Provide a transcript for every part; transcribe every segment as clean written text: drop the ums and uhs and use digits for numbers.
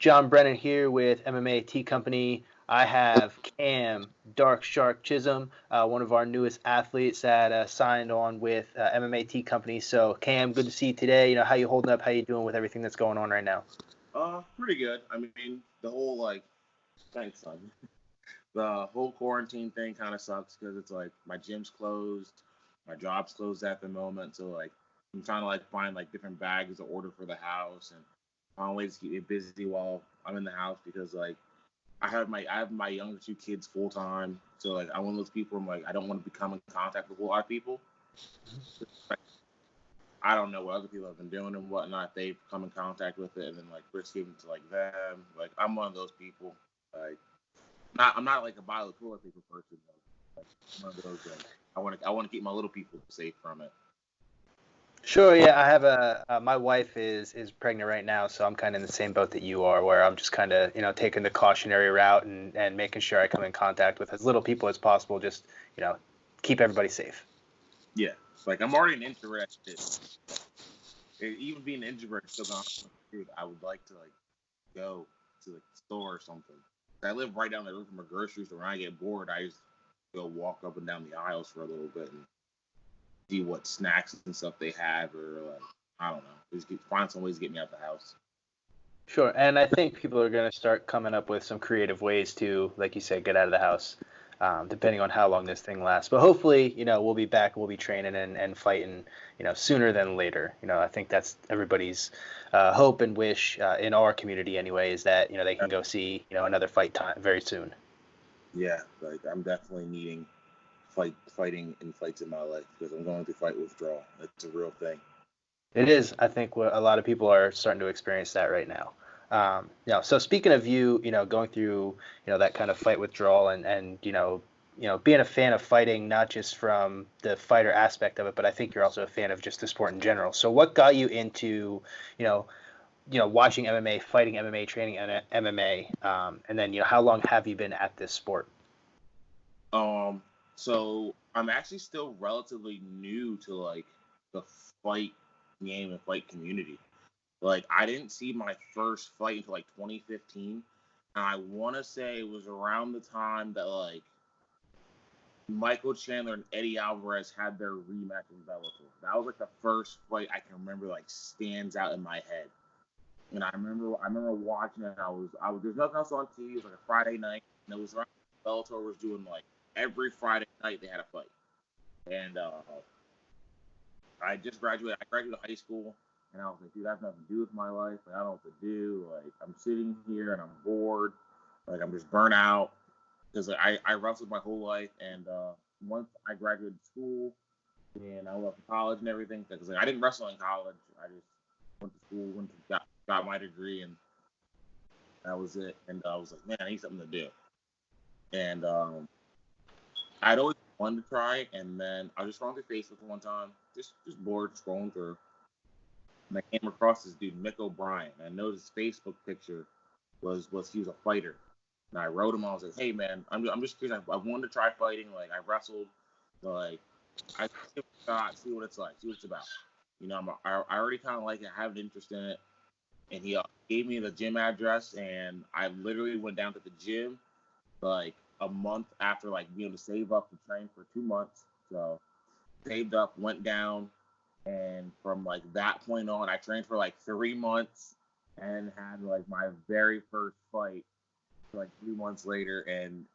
John Brennan here with MMA T Company. I have Cam Dark Shark Chism, one of our newest athletes that signed on with MMA T Company. So Cam, good to see you today. How you holding up? How you doing with everything that's going on right now? Pretty good. I mean, the whole thanks, son. The whole quarantine thing kind of sucks because it's like my gym's closed, my job's closed at the moment, so I'm trying to find different bags to order for the house and find ways to keep me busy while I'm in the house because I have my younger two kids full time, so I'm one of those people. I don't want to become in contact with a lot of people. I don't know what other people have been doing and whatnot. They've come in contact with it and then risk giving to them. I'm one of those people. I'm not a bottle of toilet paper person though. One of those things. I want to keep my little people safe from it. Sure, yeah. I have my wife is pregnant right now, so I'm kind of in the same boat that you are, where I'm just kind of taking the cautionary route and making sure I come in contact with as little people as possible, just keep everybody safe. Yeah, I'm already an introvert. Even being an introvert still not food. I would like to go to the store or something. I live right down the road from a grocery store. When I get bored, I just go walk up and down the aisles for a little bit and see what snacks and stuff they have, or I don't know, just find some ways to get me out the house. Sure, and I think people are going to start coming up with some creative ways to, like you said, get out of the house, depending on how long this thing lasts. But hopefully, we'll be back, we'll be training and fighting, sooner than later. I think that's everybody's hope and wish in our community anyway, is that, they can go see, another fight time very soon. Yeah, I'm definitely needing fighting and fights in my life because I'm going through fight withdrawal. It's a real thing. It is. I think a lot of people are starting to experience that right now. So speaking of you, going through, that kind of fight withdrawal and being a fan of fighting, not just from the fighter aspect of it, but I think you're also a fan of just the sport in general. So what got you into, watching MMA, fighting MMA, training MMA, and then, how long have you been at this sport? So I'm actually still relatively new to the fight game and fight community. I didn't see my first fight until 2015, and I want to say it was around the time that Michael Chandler and Eddie Alvarez had their rematch in Bellator. That was the first fight I can remember stands out in my head. And I remember watching it. There's nothing else on TV. It was a Friday night, and it was around Bellator was doing every Friday night they had a fight. And I just graduated. I graduated high school, and I was like, dude, I have nothing to do with my life. I don't know what to do. I'm sitting here and I'm bored. I'm just burnt out because I wrestled my whole life. And once I graduated school and I went to college and everything, because I didn't wrestle in college. I just went to school, got my degree, and that was it. And I was like, man, I need something to do. And I'd always wanted to try, and then I was just scrolling through Facebook one time, just bored, scrolling through, and I came across this dude, Mick O'Brien. And I noticed his Facebook picture was he was a fighter, and I wrote him. I was like, hey man, I'm just curious. I wanted to try fighting. I wrestled, so I see what it's like, see what it's about. I already kind of like it. I have an interest in it. And he gave me the gym address, and I literally went down to the gym a month after being able to save up to train for 2 months. So saved up, went down, and from that point on, I trained for 3 months and had my very first fight 3 months later. And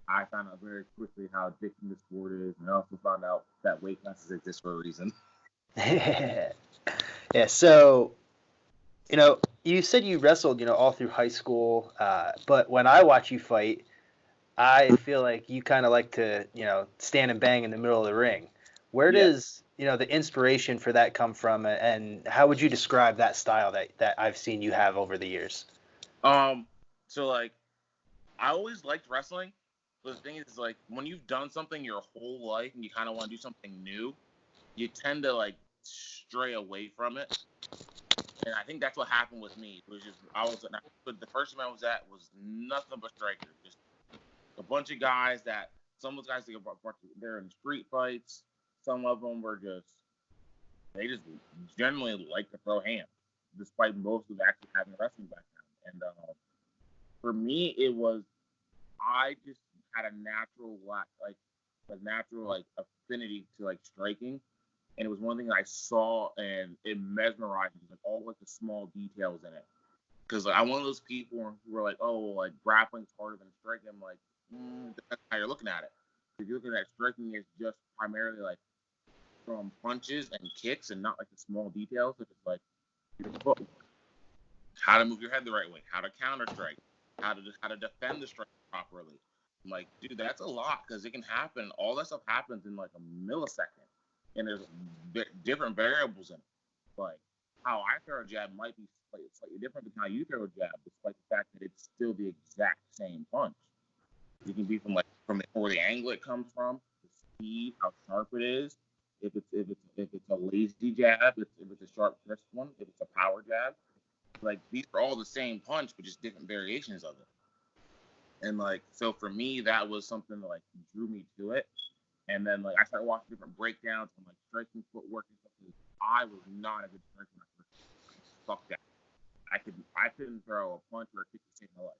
I found out very quickly how addicting the sport is, and I also found out that weight classes exist for a reason. Yeah. So, you said you wrestled, all through high school, but when I watch you fight, I feel like you kind of like to, stand and bang in the middle of the ring. Where does, the inspiration for that come from, and how would you describe that style that I've seen you have over the years? So I always liked wrestling. But the thing is, when you've done something your whole life and you kind of want to do something new, you tend to stray away from it. And I think that's what happened with me. It was just the first time I was at was nothing but strikers, just a bunch of guys that some of those guys they're in street fights. Some of them they just generally like to throw hands, despite most of actually having a wrestling background. And for me, it was I just had a natural affinity to like striking, and it was one thing I saw and it mesmerized me, like all like the small details in it. Because like, I'm one of those people who are like, oh, well, like grappling's harder than striking. I'm like, that's how you're looking at it. If you're looking at striking as just primarily like from punches and kicks and not like the small details, if it's like your foot, how to move your head the right way, how to counter strike, how to defend the strike properly. I'm like, dude, that's a lot because it can happen. All that stuff happens in like a millisecond, and there's different variables in it. Like how I throw a jab might be slightly different than how you throw a jab, despite the fact that it's still the exact same punch. You can be from where the angle it comes from, the speed, how sharp it is. If it's a lazy jab, if it's a sharp crisp one, if it's a power jab, like these are all the same punch, but just different variations of it. And like so for me, that was something that like drew me to it. And then like I started watching different breakdowns and like striking footwork and stuff. I was not a good striker when I first. Fuck that. I couldn't throw a punch or a kick to save my life.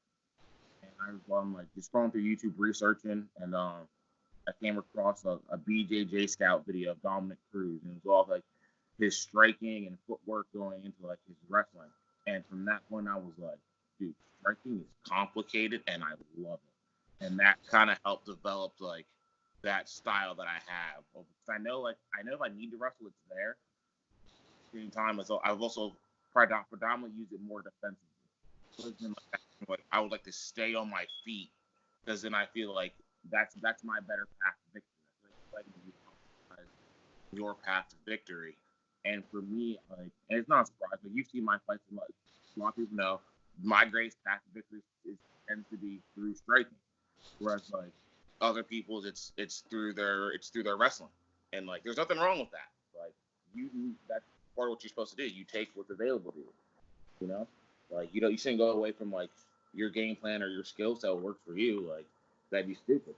And I'm like just going through YouTube researching, and I came across a BJJ Scout video of Dominic Cruz, and it was all like his striking and footwork going into like his wrestling. And from that point, I was like, dude, striking is complicated, and I love it. And that kind of helped develop like that style that I have. Because I know if I need to wrestle, it's there. At the same time, so I've also predominantly used it more defensively. Like, I would like to stay on my feet because then I feel like that's my better path to victory. Like your path to victory. And for me, like, and it's not a surprise, but you've seen my fights. A lot of people know my greatest path to victory tends to be through striking, whereas like other people's, it's through their wrestling. And like, there's nothing wrong with that. Like, that's part of what you're supposed to do. You take what's available to you. You know, like you shouldn't go away from like your game plan or your skill set will work for you. Like, that'd be stupid.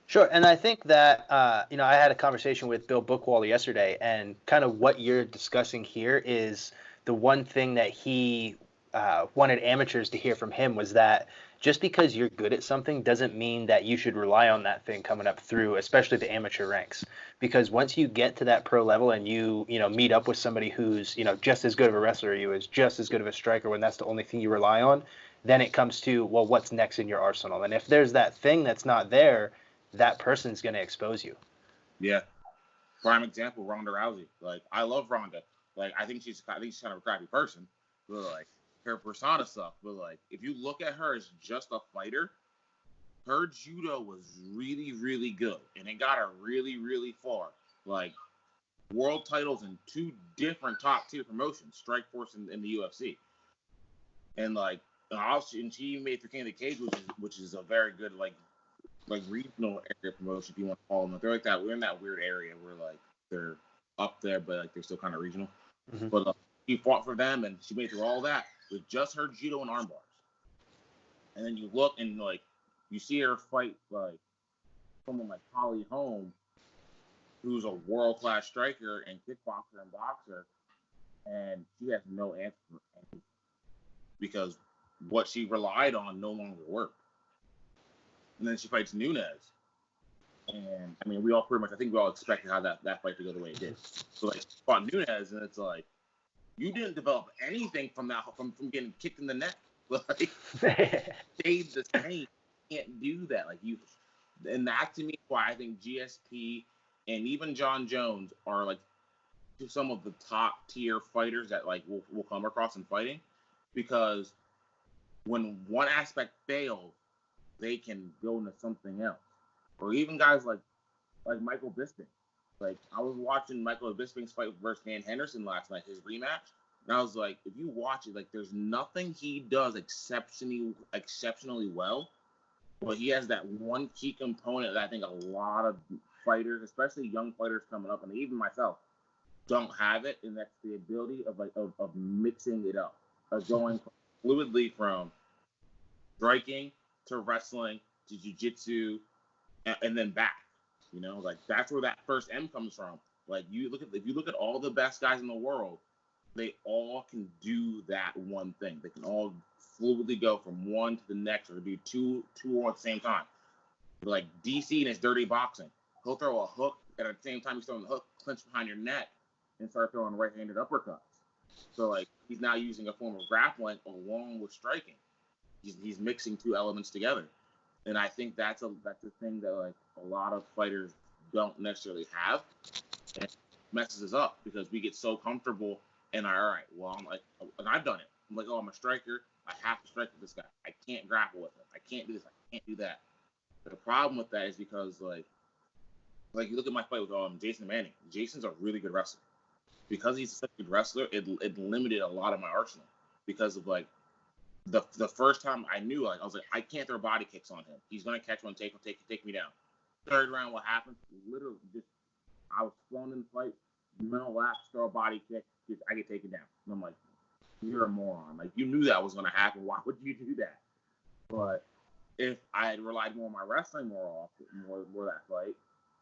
Sure, and I think that I had a conversation with Bill Bookwall yesterday, and kind of what you're discussing here is the one thing that he wanted amateurs to hear from him was that just because you're good at something doesn't mean that you should rely on that thing coming up through, especially the amateur ranks. Because once you get to that pro level and you meet up with somebody who's just as good of a wrestler as you is, just as good of a striker, when that's the only thing you rely on, then it comes to, well, what's next in your arsenal? And if there's that thing that's not there, that person's going to expose you. Yeah. Prime example, Ronda Rousey. Like, I love Ronda. Like, I think she's kind of a crappy person, but like her persona stuff. But like, if you look at her as just a fighter, her judo was really, really good, and it got her really, really far. Like, world titles in 2 different top tier promotions, Strikeforce and the UFC. And like, and she made for King of the Cage, which is a very good like regional area promotion, if you want to call them. They're like that. We're in that weird area where like they're up there, but like they're still kind of regional. Mm-hmm. But she fought for them, and she made through all that with just her judo and arm bars. And then you look and like you see her fight like someone like Holly Holm, who's a world class striker and kickboxer and boxer, and she has no answer for anything because what she relied on no longer worked. And then she fights Nunes. And I mean, I think we all expected how that fight to go the way it did. So like, fought Nunes, and it's like, you didn't develop anything from getting kicked in the neck. Like, stayed the same. You can't do that. Like and that to me is why I think GSP and even John Jones are like some of the top tier fighters that like we'll come across in fighting, because when one aspect fails, they can go into something else. Or even guys like Michael Bisping. Like, I was watching Michael Bisping's fight versus Dan Henderson last night, his rematch, and I was like, if you watch it, like, there's nothing he does exceptionally well, but he has that one key component that I think a lot of fighters, especially young fighters coming up, and even myself, don't have it, and that's the ability of mixing it up, of going fluidly from striking to wrestling to jiu-jitsu and then back. Like, that's where that first M comes from. Like, if you look at all the best guys in the world, they all can do that one thing. They can all fluidly go from one to the next, or do two all at the same time. Like DC in his dirty boxing, he'll throw a hook, and at the same time he's throwing the hook, clinch behind your neck, and start throwing right-handed uppercuts. So like he's now using a form of grappling along with striking. He's mixing two elements together, and I think that's a thing that like a lot of fighters don't necessarily have, and it messes us up because we get so comfortable and all right, well I'm like, and I've done it. I'm like, oh, I'm a striker. I have to strike with this guy. I can't grapple with him. I can't do this. I can't do that. But the problem with that is because like you look at my fight with Jason Manning. Jason's a really good wrestler. Because he's such a good wrestler, it limited a lot of my arsenal. Because of like the first time I knew, like I was like, I can't throw body kicks on him. He's gonna catch one, take me down. Third round, what happened? Literally, just I was thrown in the fight, mental lapse, throw a body kick, I get taken down. And I'm like, you're a moron. Like you knew that was gonna happen. Why would you do that? But if I had relied more on my wrestling more that fight,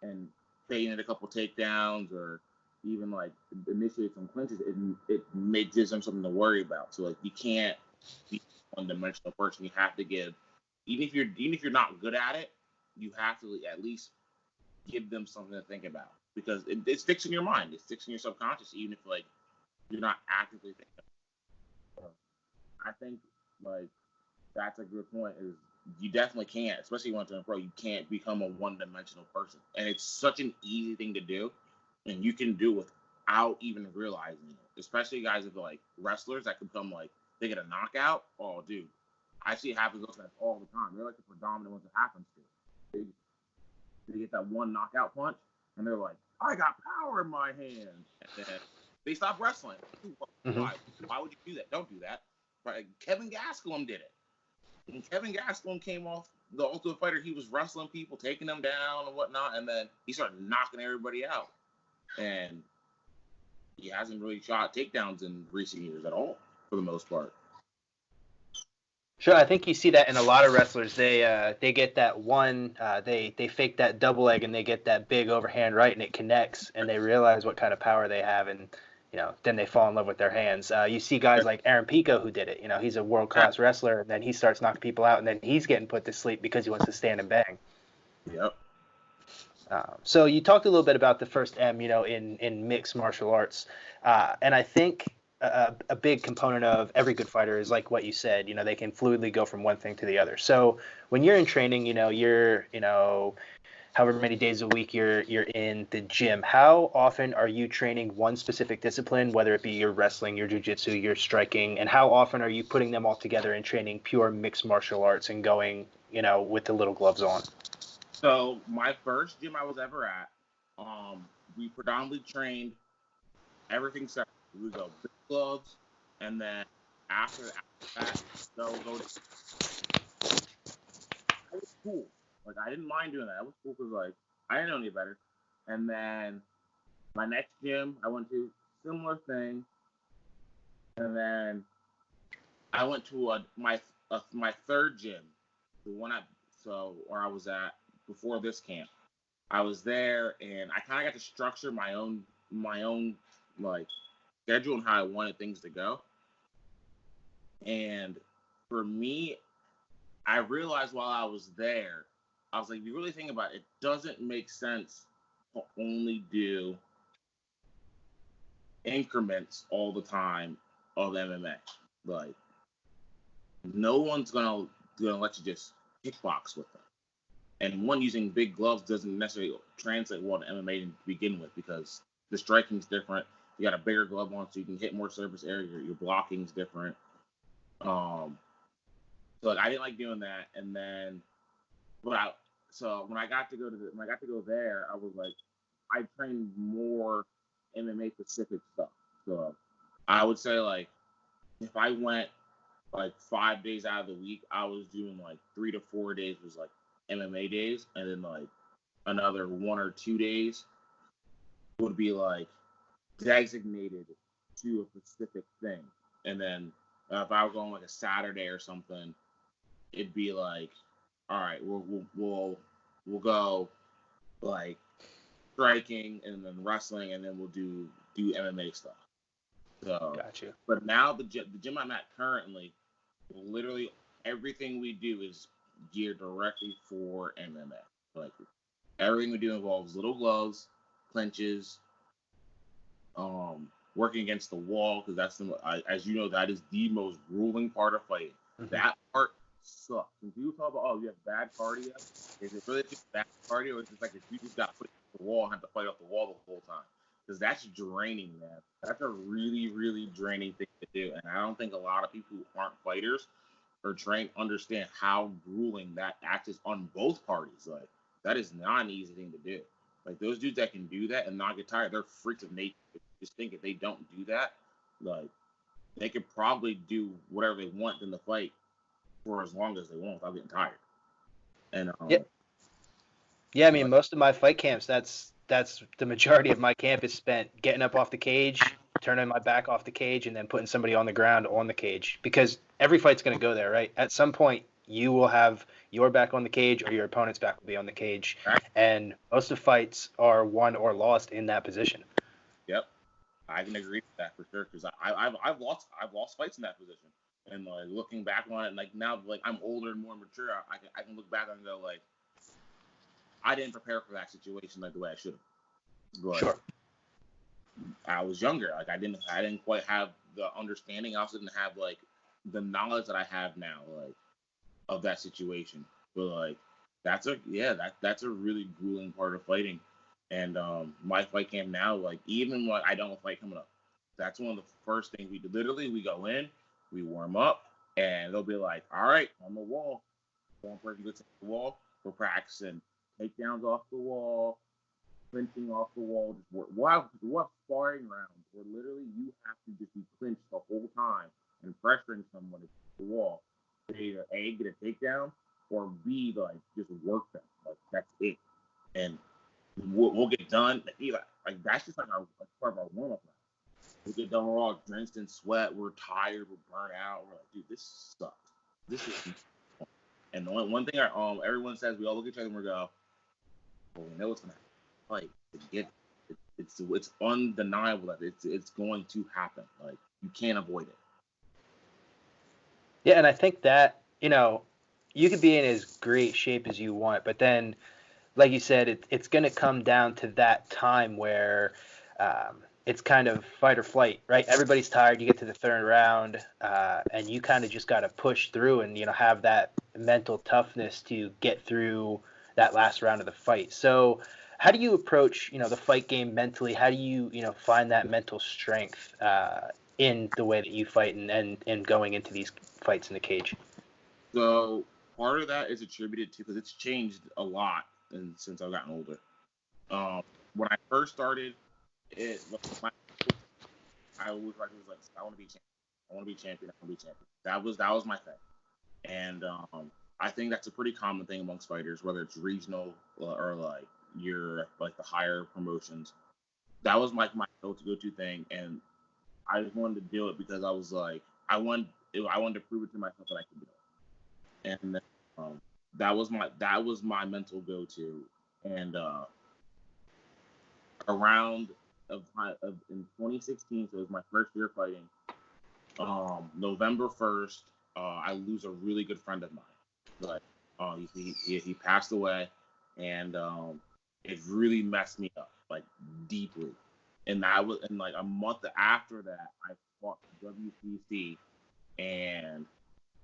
and taking a couple takedowns or even like initiate some clinches, it gives them something to worry about. So like you can't be a one-dimensional person. You have to give, even if you're not good at it, you have to at least give them something to think about because it sticks in your mind. It sticks in your subconscious, even if like you're not actively thinking about it. I think like that's a good point. Is you definitely can't, especially when you're a pro, you can't become a one-dimensional person, and it's such an easy thing to do. And you can do it without even realizing it. Especially guys that are like wrestlers that can become like they get a knockout. Oh, dude, I see it happen to those guys all the time. They're like the predominant ones it happens to. They get that one knockout punch, and they're like, I got power in my hand. And then they stop wrestling. Why? Why would you do that? Don't do that. Right? Kevin Gastelum did it. When Kevin Gastelum came off the Ultimate Fighter, he was wrestling people, taking them down and whatnot, and then he started knocking everybody out. And he hasn't really shot takedowns in recent years at all, for the most part. Sure, I think you see that in a lot of wrestlers. They get that one, they fake that double leg and they get that big overhand right and it connects and they realize what kind of power they have and then they fall in love with their hands. You see guys like Aaron Pico who did it. He's a world class wrestler and then he starts knocking people out and then he's getting put to sleep because he wants to stand and bang. Yep. So you talked a little bit about the first M, in mixed martial arts, and I think a big component of every good fighter is like what you said. They can fluidly go from one thing to the other. So when you're in training, you're however many days a week you're in the gym. How often are you training one specific discipline, whether it be your wrestling, your jiu-jitsu, your striking, and how often are you putting them all together and training pure mixed martial arts and going, with the little gloves on? So my first gym I was ever at, we predominantly trained everything separate. We would go big gloves, and then after that, go. That was cool. Like I didn't mind doing that. That was cool because like I didn't know any better. And then my next gym I went to, similar thing. And then I went to my third gym, the one where I was at before this camp. I was there and I kind of got to structure my own like schedule and how I wanted things to go. And for me, I realized while I was there, I was like, if you really think about it, it doesn't make sense to only do increments all the time of MMA. Like, no one's gonna let you just kickbox with them. And one, using big gloves doesn't necessarily translate well to MMA to begin with because the striking's different. You got a bigger glove on so you can hit more surface area. Your blocking's different. So like, I didn't like doing that. And then, when I got to go there, I was like, I trained more MMA specific stuff. So I would say like, if I went like 5 days out of the week, I was doing like 3 to 4 days was like MMA days, and then like another 1 or 2 days would be like designated to a specific thing. And then if I were going like a Saturday or something, it'd be like, all right, we'll go like striking and then wrestling, and then we'll do MMA stuff. So, Got you. but now the gym I'm at currently, literally everything we do is geared directly for MMA. Like everything we do involves little gloves, clinches, working against the wall because as you know, that is the most grueling part of fighting. Mm-hmm. That part sucks. When people talk about, oh, you have bad cardio, is it really just bad cardio, or is it like if you just got put against the wall and have to fight off the wall the whole time? Because that's draining, man. That's a really, really draining thing to do, and I don't think a lot of people who aren't fighters or trained understand how grueling that act is on both parties. Like that is not an easy thing to do. Like those dudes that can do that and not get tired, they're freaks of nature. Just think if they don't do that, like they could probably do whatever they want in the fight for as long as they want without getting tired. And Yeah. I mean, most of my fight camps, that's the majority of my camp is spent getting up off the cage, turning my back off the cage, and then putting somebody on the ground on the cage because every fight's going to go there, right? At some point, you will have your back on the cage or your opponent's back will be on the cage, and most of fights are won or lost in that position. Yep, I can agree with that for sure because I've lost fights in that position, and like looking back on it, like now like I'm older and more mature, I can look back and go like I didn't prepare for that situation like the way I should have. But Sure. I was younger, like I didn't quite have the understanding. I also didn't have like the knowledge that I have now, like of that situation. But like that's a really grueling part of fighting. And my fight camp now, like even when I don't fight coming up, that's one of the first things we do. Literally, we go in, we warm up, and they'll be like, "All right, on the wall, one person gets on the wall. We're practicing takedowns off the wall, clinching off the wall. We'll have sparring rounds where literally you have to just be clinched the whole time and pressuring someone to the wall. To either A, get a takedown, or B, like just work them. Like that's it. And we'll get done. Like that's just like part of our warm up. We get done, we're all drenched in sweat, we're tired, we're burnt out. We're like, dude, this sucks. This is. And the one thing everyone says, we all look at each other and we go, well, we know what's gonna happen. Like it's undeniable that it's going to happen. Like you can't avoid it. Yeah, and I think that, you could be in as great shape as you want, but then, like you said, it's going to come down to that time where it's kind of fight or flight, right? Everybody's tired. You get to the third round, and you kind of just got to push through and, have that mental toughness to get through that last round of the fight. So how do you approach, the fight game mentally? How do you, find that mental strength in the way that you fight and going into these fights in the cage? So part of that is attributed to because it's changed a lot since I've gotten older. When I first started, I always like I want to be champion. I want to be champion. I want to be champion. That was my thing, and I think that's a pretty common thing amongst fighters, whether it's regional or like your like the higher promotions. That was like my go-to thing, and I just wanted to do it because I was like I wanted to prove it to myself that I could do it, and that was my mental go-to, and around in 2016, so it was my first year fighting. November 1st, I lose a really good friend of mine. Like, he passed away, and it really messed me up like deeply. And like a month after that, I fought WCC, and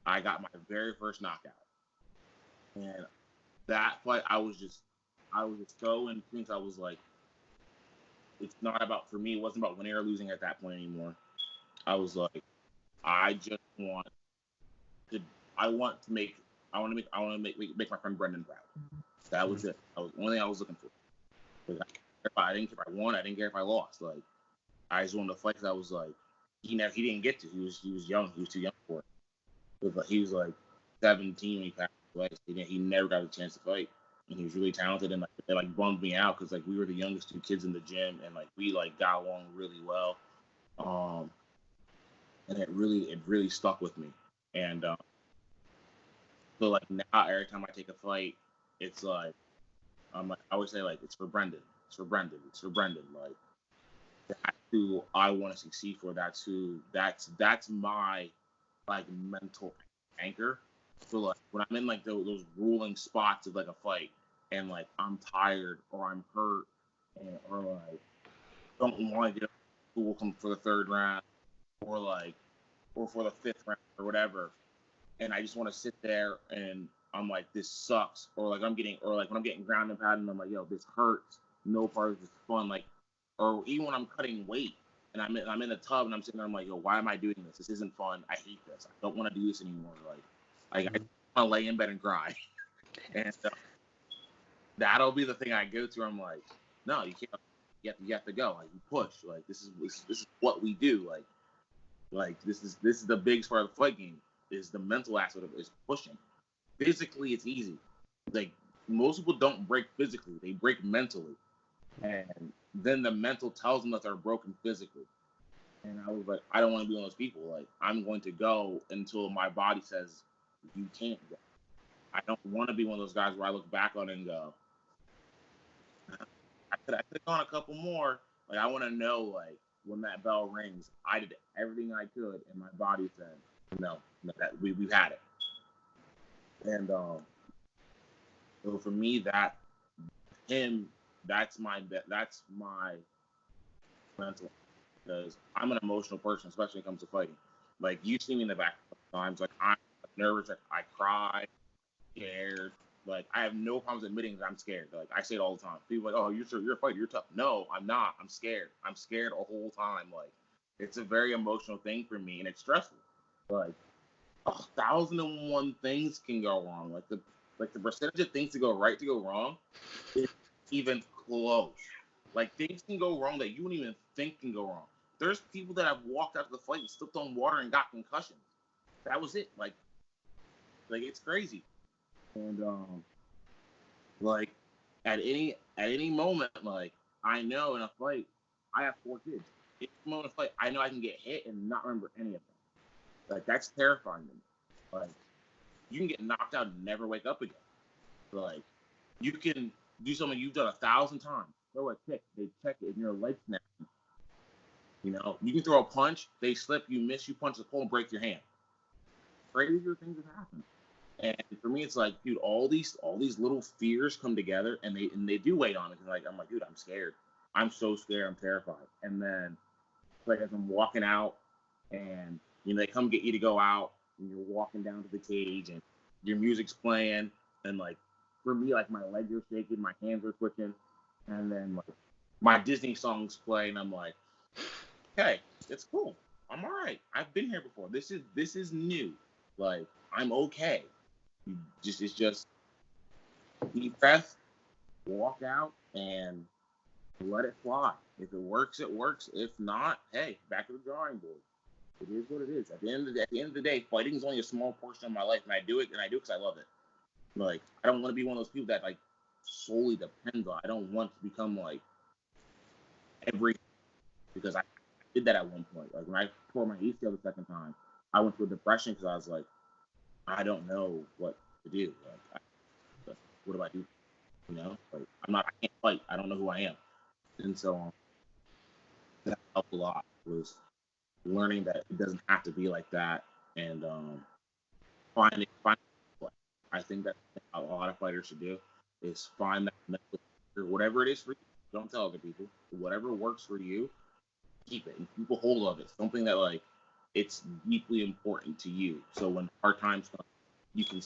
I got my very first knockout. And that fight, I was just so intense. I was like, it's not about for me. It wasn't about winning or losing at that point anymore. I was like, I just want to. I want to make. I want to make my friend Brendan proud. That was it. That was the only thing I was looking for. I didn't care if I won. I didn't care if I lost. Like I just wanted to fight because I was like, he didn't get to. He was young. He was too young for it. But he was like 17 when he passed away. So he never got a chance to fight. And he was really talented, and like it like bummed me out because like we were the youngest two kids in the gym, and like we like got along really well, and it really stuck with me. And so like now every time I take a fight, it's like I always say like it's for Brendan, it's for Brendan, it's for Brendan. Like who I want to succeed for. That's my like mental anchor. So like when I'm in like those ruling spots of like a fight, and like I'm tired or I'm hurt, or like don't want to get up to school come for the third round, or like or for the fifth round or whatever, and I just want to sit there and I'm like, this sucks, or like when I'm getting ground and pounded, and I'm like, yo, this hurts. No part of this is fun. Like, or even when I'm cutting weight and I'm in the tub and I'm sitting there, I'm like, yo, why am I doing this? This isn't fun. I hate this. I don't want to do this anymore. Like I want to lay in bed and cry. And that'll be the thing I go through. I'm like, no, you can't. You have to go. Like you push. Like this is what we do. Like this is the biggest part of the fight game is the mental aspect of it, is pushing. Physically, it's easy. Like most people don't break physically; they break mentally, and then the mental tells them that they're broken physically. And I was like, I don't want to be one of those people. Like I'm going to go until my body says you can't go. I don't want to be one of those guys where I look back on it and go, I could have gone a couple more. Like I want to know, like when that bell rings, I did everything I could, and my body said, no, that we've had it. And so for me, that's my mental, because I'm an emotional person, especially when it comes to fighting. Like you see me in the back times, like I'm nervous, like I cry, scared. Like I have no problems admitting that I'm scared. Like I say it all the time. People are like, oh, you're a fighter, you're tough. No, I'm not. I'm scared. I'm scared the whole time. Like it's a very emotional thing for me, and it's stressful. Like 1,001 things can go wrong. Like the percentage of things to go right to go wrong is even close. Like things can go wrong that you wouldn't even think can go wrong. There's people that have walked out of the fight and slipped on water and got concussions. That was it. Like it's crazy. And like at any moment, like I know in a fight, I have 4 kids. Any moment in a fight, I know I can get hit and not remember any of them. Like that's terrifying to me. Like you can get knocked out and never wake up again. Like you can do something you've done 1,000 times. Throw a kick, they check it, and your leg snaps. You know, you can throw a punch, they slip, you miss, you punch the pole and break your hand. Crazier things have happened. And for me, it's like, dude, all these little fears come together, and they do weigh on it. Like I'm like, dude, I'm scared. I'm so scared. I'm terrified. And then, like as I'm walking out, and they come get you to go out, and you're walking down to the cage, and your music's playing, and like for me, like my legs are shaking, my hands are twitching, and then like my Disney songs play, and I'm like, okay, it's cool. I'm all right. I've been here before. This is new. Like I'm okay. It's just deep breath, walk out, and let it fly. If it works, it works. If not, hey, back to the drawing board. It is what it is. At the end of the day, fighting is only a small portion of my life, and I do it because I love it. Like I don't want to be one of those people that like solely depends on. I don't want to become like every, because I did that at one point. Like when I tore my ACL the second time, I went through a depression because I was like, I don't know what to do. Like, what do I do? Like I can't fight. I don't know who I am. And so that helped a lot, was learning that it doesn't have to be like that, and finding. I think that a lot of fighters should do is find that mental, whatever it is for you. Don't tell other people. Whatever works for you, keep it and keep a hold of it. Something that like it's deeply important to you. So when hard times come, you can.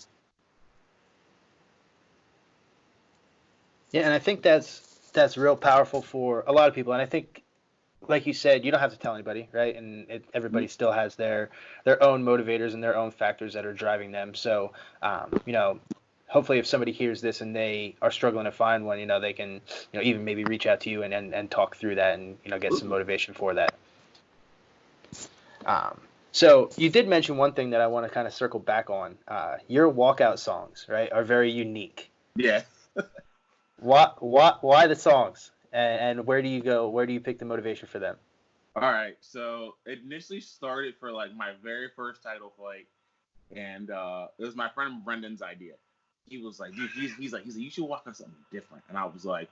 Yeah, and I think that's real powerful for a lot of people. And I think, like you said, you don't have to tell anybody, right? And everybody still has their own motivators and their own factors that are driving them. So, hopefully, if somebody hears this and they are struggling to find one, they can, even maybe reach out to you and talk through that and get some motivation for that. So you did mention one thing that I want to kind of circle back on. Your walkout songs, right, are very unique. Yeah. Why the songs? And where do you go? Where do you pick the motivation for them? All right. So it initially started for like my very first title fight, and it was my friend Brendan's idea. He was like, dude, he's like, you should walk out something different. And I was like,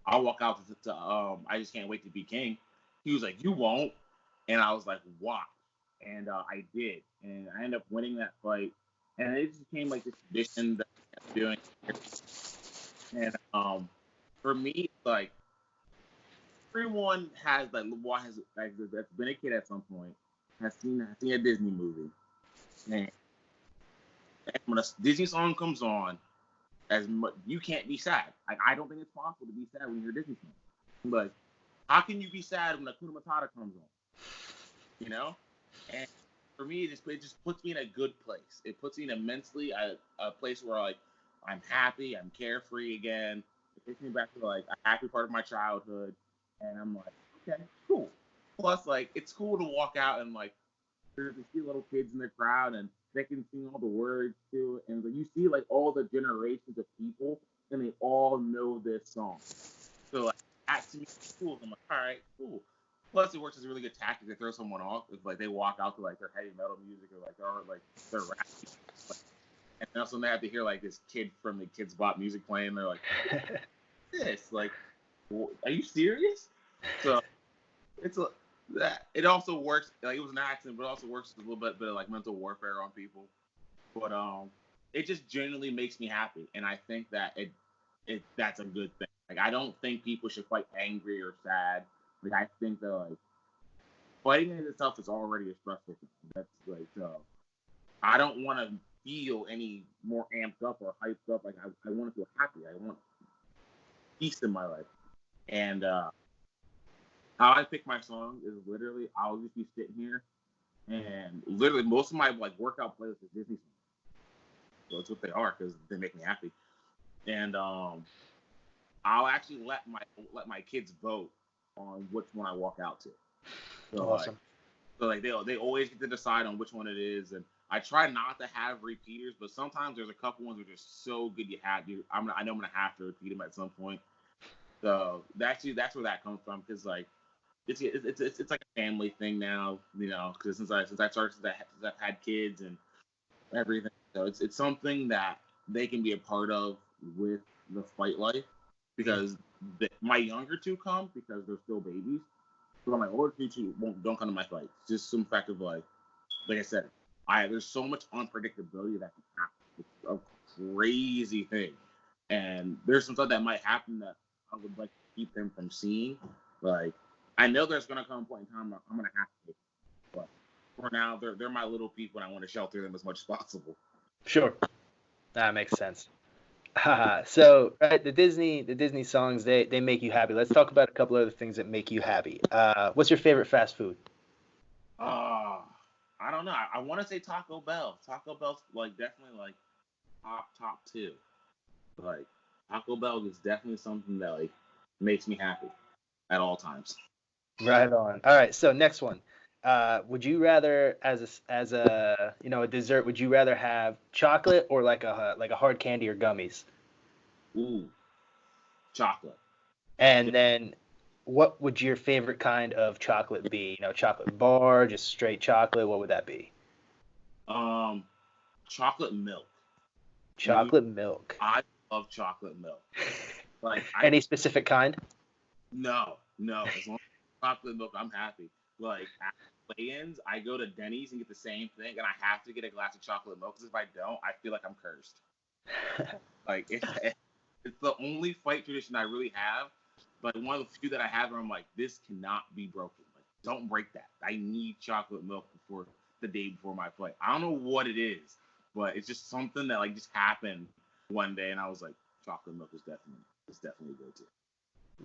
I'll walk out to I just can't wait to be king. He was like, "You won't," and I was like, "Why?" And I did, and I ended up winning that fight, and it just became like this tradition that I kept doing. And for me, like everyone has that's been a kid at some point has seen a Disney movie, and when a Disney song comes on, as much you can't be sad. Like I don't think it's possible to be sad when you're a Disney fan. Like how can you be sad when Hakuna Matata comes on? You know, and for me, it just puts me in a good place. It puts me in a place where like I'm happy, I'm carefree again. It takes me back to like a happy part of my childhood, and I'm like, okay, cool. Plus, like it's cool to walk out and like there's a few little kids in the crowd and they can sing all the words to it, and like, you see like all the generations of people and they all know this song. So like that to me is cool. I'm like, all right, cool. Plus, it works as a really good tactic to throw someone off if like they walk out to like their heavy metal music or like their rap music. Like, and then also they have to hear like this kid from the Kids Bop music playing. They're like, this like, are you serious? So it's a that it also works. Like it was an accident, but it also works as a little bit of like mental warfare on people. But it just genuinely makes me happy, and I think that it that's a good thing. Like I don't think people should fight angry or sad. Like I think that like fighting in itself is already a stressful thing. That's like I don't want to feel any more amped up or hyped up. Like I want to feel happy. I want peace in my life. And how I pick my song is literally I'll just be sitting here and literally most of my like workout playlists is Disney songs. So that's what they are because they make me happy. And I'll actually let my kids vote on which one I walk out to. So Awesome. they always get to decide on which one it is, and I try not to have repeaters, but sometimes there's a couple ones that are just so good I know I'm gonna have to repeat them at some point. So that's where that comes from because like it's like a family thing now, you know, because since I've had kids and everything, so it's something that they can be a part of with the fight life because my younger two come because they're still babies. But my older two don't come to my fights. Just some fact of like I said, there's so much unpredictability that can happen. It's a crazy thing, and there's some stuff that might happen that I would like to keep them from seeing. Like I know there's gonna come a point in time where I'm gonna have to take them, but for now they're my little people, and I want to shelter them as much as possible. Sure. That makes sense. So, right, the Disney songs, they make you happy. Let's talk about a couple other things that make you happy. What's your favorite fast food? Uh, I don't know. I want to say Taco Bell. Taco Bell's like definitely like top two. Like Taco Bell is definitely something that like makes me happy at all times. Right on. All right, so next one. Would you rather, as a a dessert, would you rather have chocolate or like a hard candy or gummies? Ooh, chocolate. And then, what would your favorite kind of chocolate be? Chocolate bar, just straight chocolate. What would that be? Um, chocolate milk. Dude, Chocolate milk. I love chocolate milk. Like Any specific kind? no. As long as chocolate milk, I'm happy. Like at weigh-ins, I go to Denny's and get the same thing, and I have to get a glass of chocolate milk because if I don't, I feel like I'm cursed. Like it's the only fight tradition I really have, but one of the few that I have where I'm like, this cannot be broken. Like, don't break that. I need chocolate milk before the day before my fight. I don't know what it is, but it's just something that like just happened one day, and I was like, chocolate milk is definitely a go-to.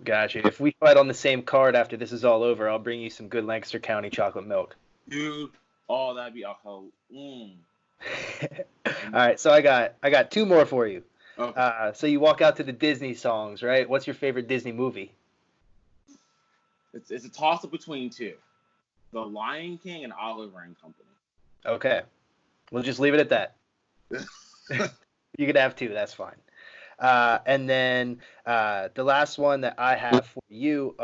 Gotcha. If we fight on the same card after this is all over, I'll bring you some good Lancaster County chocolate milk. Dude, oh that'd be a whole. All right, so I got two more for you. Okay, So you walk out to the Disney songs, right? What's your favorite Disney movie? it's a toss up between two, The Lion King and Oliver and Company. Okay, we'll just leave it at that. You could have two, that's fine. And then the last one that I have for you,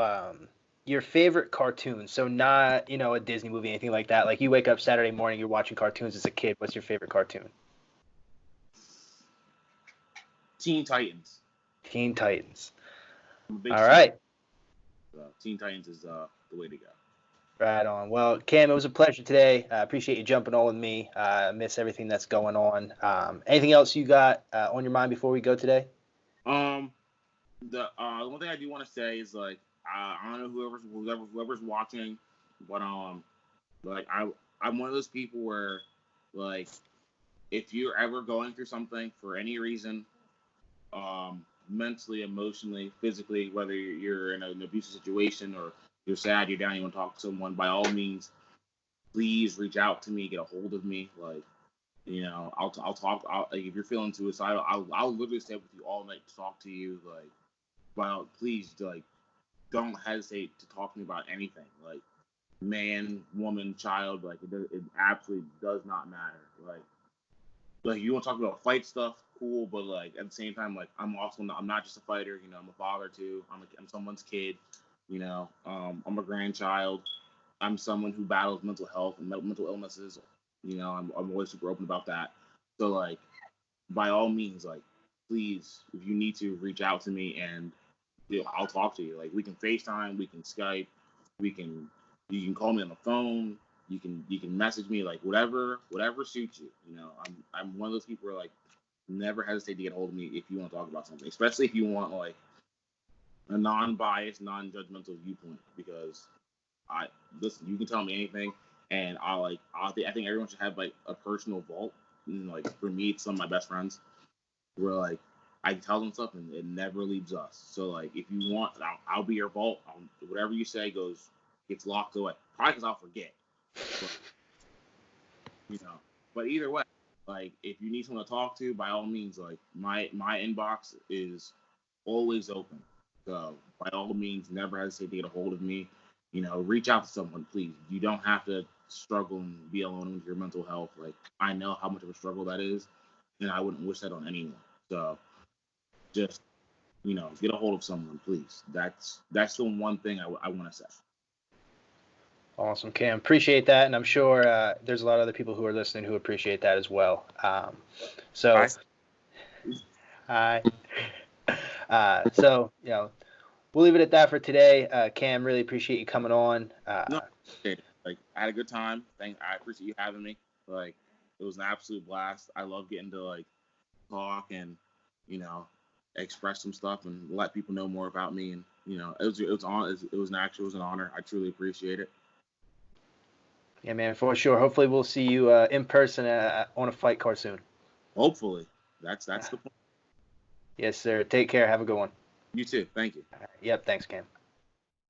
your favorite cartoon. So not, a Disney movie, anything like that. Like you wake up Saturday morning, you're watching cartoons as a kid. What's your favorite cartoon? Teen Titans. Teen Titans. I'm a big All right. Teen Titans is the way to go. Right on. Well, Cam, it was a pleasure today. I appreciate you jumping on with me. I miss everything that's going on. Anything else you got on your mind before we go today? The one thing I do want to say is like I don't know whoever's watching, but like I'm one of those people where like if you're ever going through something for any reason, mentally, emotionally, physically, whether you're in an abusive situation or you're sad, you're down, you want to talk to someone, by all means, please reach out to me, get a hold of me. Like, I'll talk. Like, if you're feeling suicidal, I'll literally stay with you all night to talk to you. Like, well, please, like, don't hesitate to talk to me about anything. Like, man, woman, child, like, it absolutely does not matter. Like you want to talk about fight stuff, cool, but like at the same time, like I'm not just a fighter, I'm a father too. I'm someone's kid, I'm a grandchild. I'm someone who battles mental health and mental illnesses. I'm always super open about that. So like, by all means, like, please, if you need to, reach out to me and I'll talk to you. Like, we can FaceTime, we can Skype, you can call me on the phone. You can message me, like whatever suits you. I'm one of those people where like never hesitate to get a hold of me if you want to talk about something, especially if you want like a non-biased, non-judgmental viewpoint. Because listen, you can tell me anything, and I think everyone should have like a personal vault. And like for me, it's some of my best friends where like I tell them stuff and it never leaves us. So like if you want, I'll be your vault. Whatever you say gets locked away. Probably because I'll forget. But either way, like if you need someone to talk to, by all means, like my inbox is always open. So by all means, never hesitate to get a hold of me. Reach out to someone, please. You don't have to struggle and be alone with your mental health. Like I know how much of a struggle that is, and I wouldn't wish that on anyone. So just get a hold of someone, please. That's the one thing I want to say. Awesome, Cam. Appreciate that, and I'm sure there's a lot of other people who are listening who appreciate that as well. So we'll leave it at that for today. Cam, really appreciate you coming on. No, like I had a good time. I appreciate you having me. Like it was an absolute blast. I love getting to like talk and express some stuff and let people know more about me. And it was an honor. I truly appreciate it. Yeah, man, for sure. Hopefully, we'll see you in person on a fight card soon. Hopefully, that's the point. Yes, sir. Take care. Have a good one. You too. Thank you. Yep. Thanks, Cam.